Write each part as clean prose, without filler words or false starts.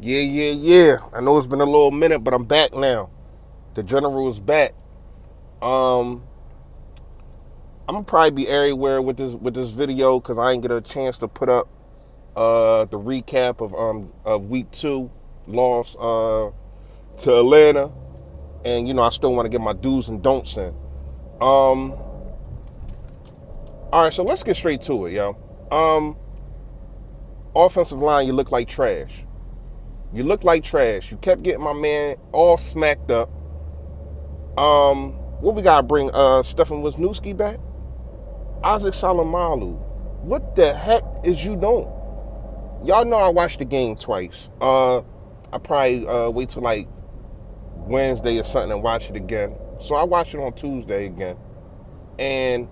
Yeah. I know it's been a little minute, but I'm back now. The general is back. Um, I'm gonna probably be everywhere with this video because I ain't get a chance to put up the recap of week two loss to Atlanta, and I still want to get my do's and don'ts in. Um, all right, so let's get straight to it, yo. Um, Offensive line, you look like trash. You look like trash. You kept getting my man all smacked up. What we gotta bring Stefan Wisniewski back? Isaac Salamalu. What the heck is you doing? Y'all know I watched the game twice. I probably wait till like Wednesday or something and watch it again. So I watched it on Tuesday again. And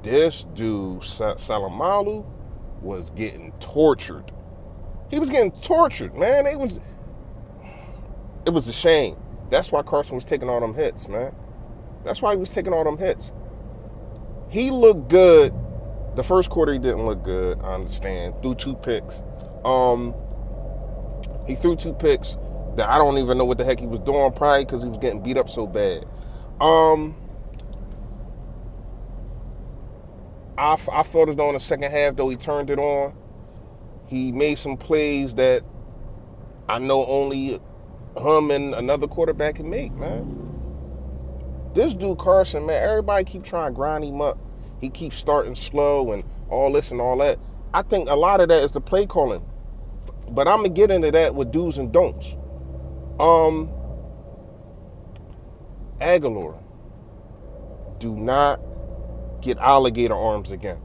this dude, Salamalu, was getting tortured. He was getting tortured, man. It was a shame. That's why Carson was taking all them hits, man. That's why he was taking all them hits. He looked good. The first quarter he didn't look good. I understand. Threw two picks. Um, he threw two picks that I don't even know what the heck he was doing. Probably because he was getting beat up so bad. Um, I felt as though in the second half, though, he turned it on. He made some plays that I know only him and another quarterback can make, man. This dude Carson, man, everybody keep trying to grind him up. He keeps starting slow and all this and all that. I think a lot of that is the play calling. But I'm gonna get into that with do's and don'ts. Um, Aguilar, do not get alligator arms again.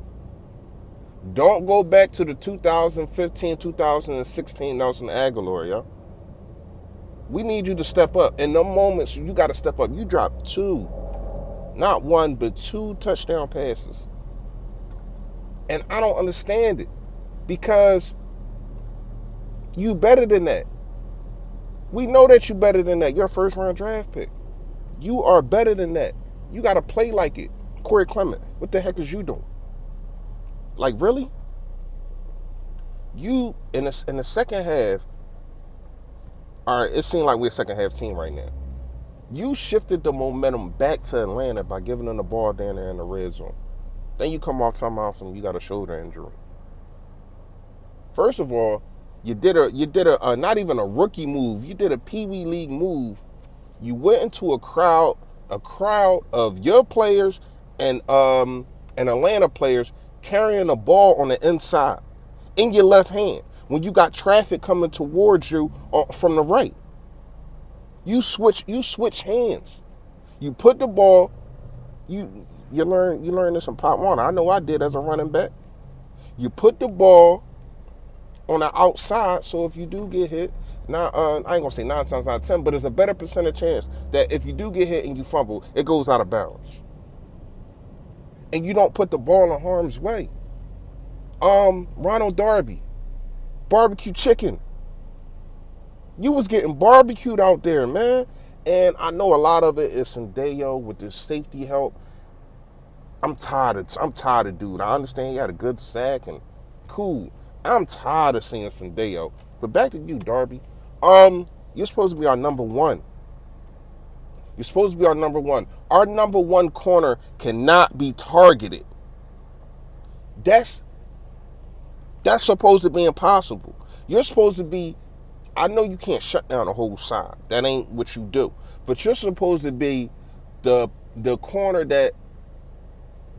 Don't go back to the 2015, 2016 Nelson Aguilar, yo. We need you to step up. In the moments, you got to step up. You dropped two, not one, but two touchdown passes. And I don't understand it because you better than that. We know that you better than that. You're a first round draft pick. You are better than that. You got to play like it. Corey Clement, what the heck is you doing? Like, really? You, in the second half, all right, it seemed like we're a second half team right now. You shifted the momentum back to Atlanta by giving them the ball down there in the red zone. Then you come off timeout and you got a shoulder injury. First of all, you did a not even a rookie move. You did a Pee Wee League move. You went into a crowd of your players and Atlanta players carrying the ball on the inside in your left hand when you got traffic coming towards you from the right. You switch hands. You put the ball. You learn this in Pop Warner. I know I did as a running back. You put the ball on the outside, so if you do get hit, now I ain't gonna say 9 times out of 10, but it's a better percentage chance that if you do get hit and you fumble, it goes out of bounds, and you don't put the ball in harm's way. Ronald Darby, barbecue chicken. You was getting barbecued out there, man. And I know a lot of it is Sendejo with the safety help. I'm tired of dude. I understand he had a good sack and cool. I'm tired of seeing Sendejo. But back to you, Darby. You're supposed to be our number one. You're supposed to be our number one. Our number one corner cannot be targeted. That's supposed to be impossible. You're supposed to be, I know you can't shut down the whole side. That ain't what you do. But you're supposed to be the corner that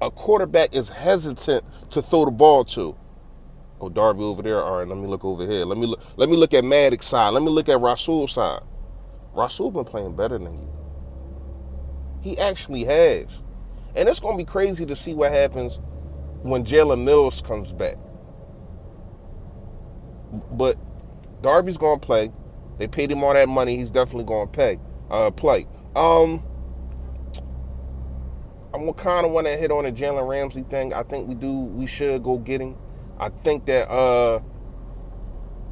a quarterback is hesitant to throw the ball to. Oh, Darby over there. All right, let me look over here. Let me look at Maddox's side. Let me look at Rasul's side. Rasul been playing better than you. He actually has. And it's going to be crazy to see what happens when Jalen Mills comes back. But Darby's going to play. They paid him all that money. He's definitely going to play. I'm kind of want to hit on the Jalen Ramsey thing. I think we should go get him. I think that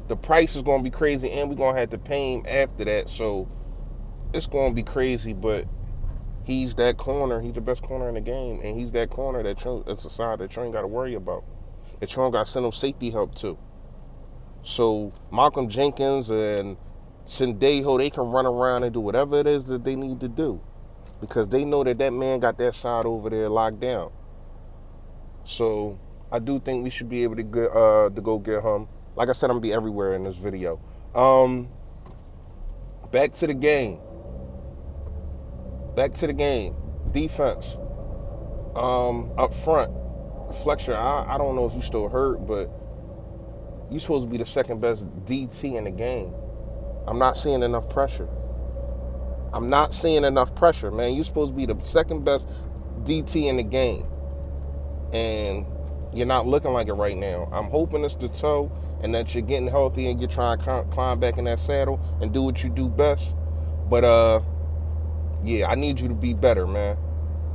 the price is going to be crazy, and we're going to have to pay him after that. So it's going to be crazy, but he's that corner. He's the best corner in the game, and he's that corner it's a side that you ain't got to worry about. That you don't got to send him safety help to. So Malcolm Jenkins and Sendejo, they can run around and do whatever it is that they need to do because they know that that man got that side over there locked down. So I do think we should be able to go get him. Like I said, I'm gonna be everywhere in this video. Back to the game. Back to the game. Defense. Up front. Fletcher, I don't know if you still hurt, but you supposed to be the second best DT in the game. I'm not seeing enough pressure. I'm not seeing enough pressure, man. You're supposed to be the second best DT in the game. And you're not looking like it right now. I'm hoping it's the toe and that you're getting healthy and you're trying to climb back in that saddle and do what you do best. But, yeah, I need you to be better, man.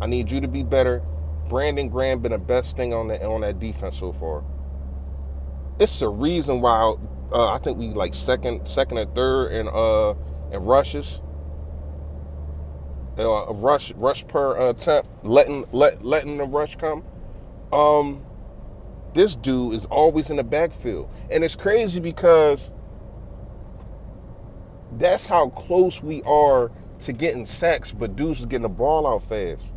I need you to be better. Brandon Graham been the best thing on that defense so far. It's the reason why I think we like second and third in rushes. Rush per attempt, letting the rush come. This dude is always in the backfield, and it's crazy because that's how close we are to getting sacks, but dudes is getting the ball out fast.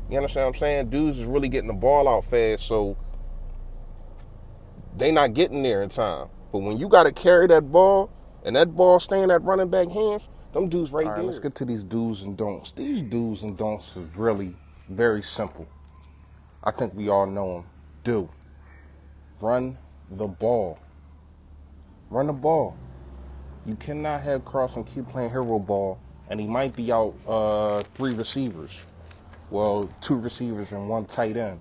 You understand what I'm saying? Dudes is really getting the ball out fast, so they not getting there in time. But when you got to carry that ball, and that ball staying at running back hands, them dudes right there. All right, let's get to these do's and don'ts. These do's and don'ts is really very simple. I think we all know them. Do. Run the ball. Run the ball. You cannot have Carson keep playing hero ball, and he might be out 3 receivers. Well, 2 receivers and 1 tight end.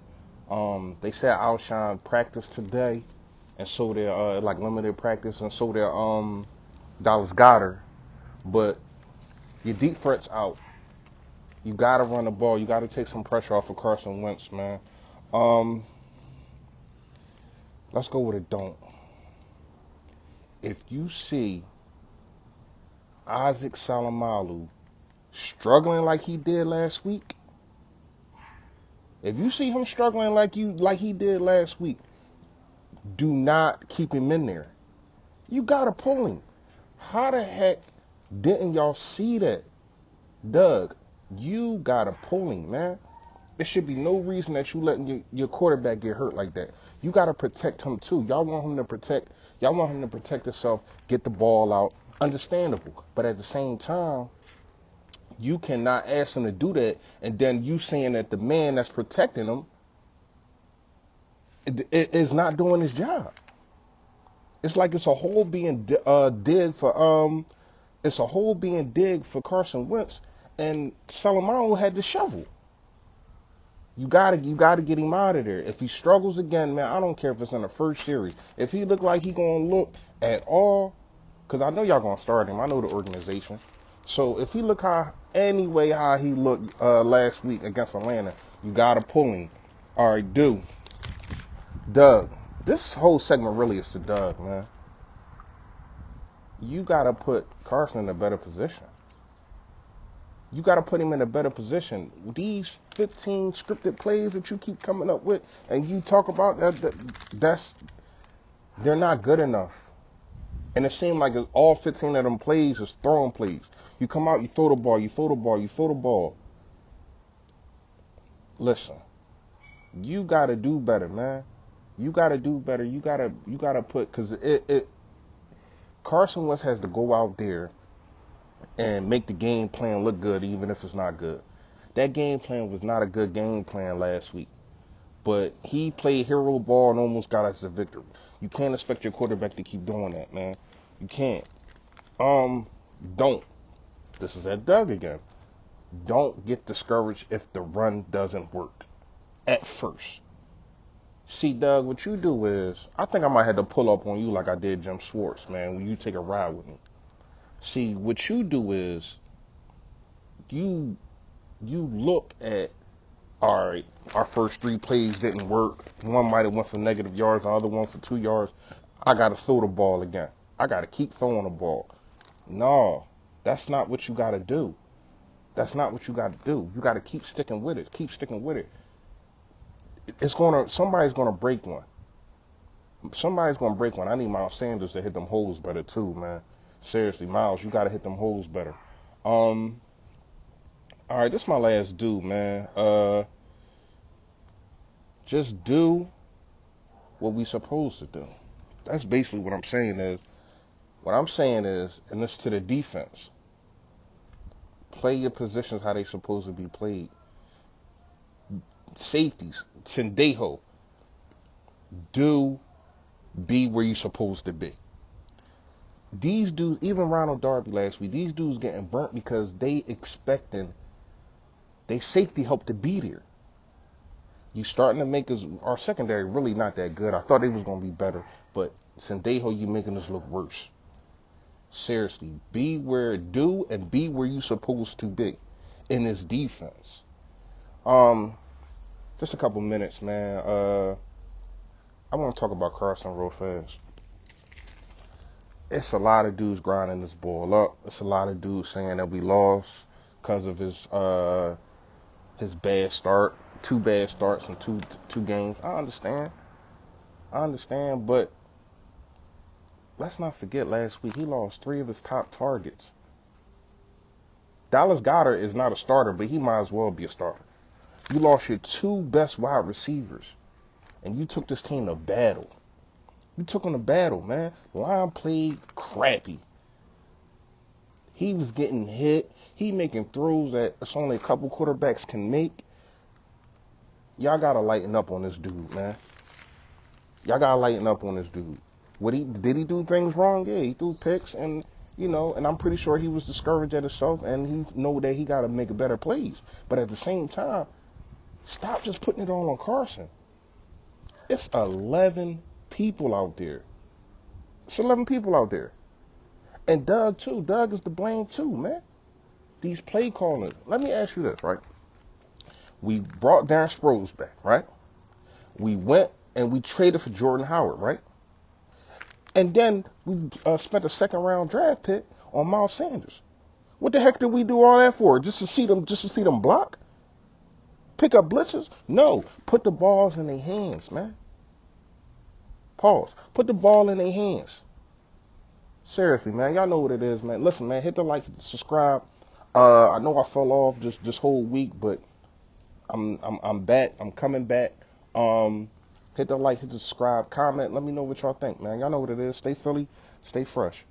They said Alshon practiced today, and so they're like limited practice, and so they're Dallas Goedert. But your deep threat's out. You gotta run the ball. You gotta take some pressure off of Carson Wentz, man. Let's go with a don't. If you see Isaac Salamalu struggling like he did last week, if you see him struggling like he did last week, do not keep him in there. You gotta pull him. How the heck didn't y'all see that? Doug, you gotta pull him, man. There should be no reason that you letting your quarterback get hurt like that. You gotta protect him too. Y'all want him to protect himself, get the ball out. Understandable. But at the same time, you cannot ask him to do that, and then you saying that the man that's protecting him is not doing his job. It's like it's a hole being digged for Carson Wentz, and Salomon had the shovel. You gotta get him out of there. If he struggles again, man, I don't care if it's in the first series. If he look like he gonna look at all, because I know y'all gonna start him. I know the organization. So if he look how he looked last week against Atlanta, you gotta pull him. All right, Doug. This whole segment really is to Doug, man. You gotta put Carson in a better position. You got to put him in a better position. These 15 scripted plays that you keep coming up with and you talk about, they're not good enough. And it seemed like all 15 of them plays is throwing plays. You come out, you throw the ball, you throw the ball, you throw the ball. Listen, you got to do better, man. You got to do better. You got to put, because Carson Wentz has to go out there and make the game plan look good even if it's not good. That game plan was not a good game plan last week. But he played hero ball and almost got us a victory. You can't expect your quarterback to keep doing that, man. You can't. Don't. This is at Doug again. Don't get discouraged if the run doesn't work at first. See, Doug, what you do is, I think I might have to pull up on you like I did Jim Schwartz, man, when you take a ride with me. See, what you do is you look at, all right, our first 3 plays didn't work. One might have went for negative yards, the other one for 2 yards. I got to throw the ball again. I got to keep throwing the ball. No, that's not what you got to do. That's not what you got to do. You got to keep sticking with it. Keep sticking with it. Somebody's going to break one. Somebody's gonna break one. I need Miles Sanders to hit them holes better too, man. Seriously, Miles, you gotta hit them holes better. Um, all right, this is my last do, man. Just do what we supposed to do. That's basically what I'm saying is. What I'm saying is, and this to the defense, play your positions how they supposed to be played. Safeties, Sendejo, be where you supposed to be. These dudes, even Ronald Darby last week, these dudes getting burnt because they expecting they safety help to be there. You starting to make us, our secondary really not that good. I thought they was going to be better, but Sendejo, you making us look worse. Seriously, be where you supposed to be in this defense. Just a couple minutes, man. I want to talk about Carson real fast. It's a lot of dudes grinding this ball up. It's a lot of dudes saying that we lost because of his bad start, 2 bad starts in two games. I understand, but let's not forget last week he lost 3 of his top targets. Dallas Goedert is not a starter, but he might as well be a starter. You lost your 2 best wide receivers, and you took this team to battle. You took him to battle, man. Line played crappy. He was getting hit. He making throws that it's only a couple quarterbacks can make. Y'all gotta lighten up on this dude, man. Y'all gotta lighten up on this dude. Did he do things wrong? Yeah, he threw picks, and and I'm pretty sure he was discouraged at himself, and he know that he gotta make better plays. But at the same time, stop just putting it all on Carson. It's 11 people out there. It's 11 people out there. And Doug, too. Doug is to blame, too, man. These play callers. Let me ask you this, right? We brought Darren Sproles back, right? We went and we traded for Jordan Howard, right? And then we spent a 2nd-round draft pick on Miles Sanders. What the heck did we do all that for? Just to see them block? Pick up blitzes? No. Put the balls in their hands, man. Pause. Put the ball in their hands. Seriously, man. Y'all know what it is, man. Listen, man. Hit the like, subscribe. I know I fell off this whole week, but I'm back. I'm coming back. Hit the like, hit the subscribe, comment. Let me know what y'all think, man. Y'all know what it is. Stay Philly. Stay fresh.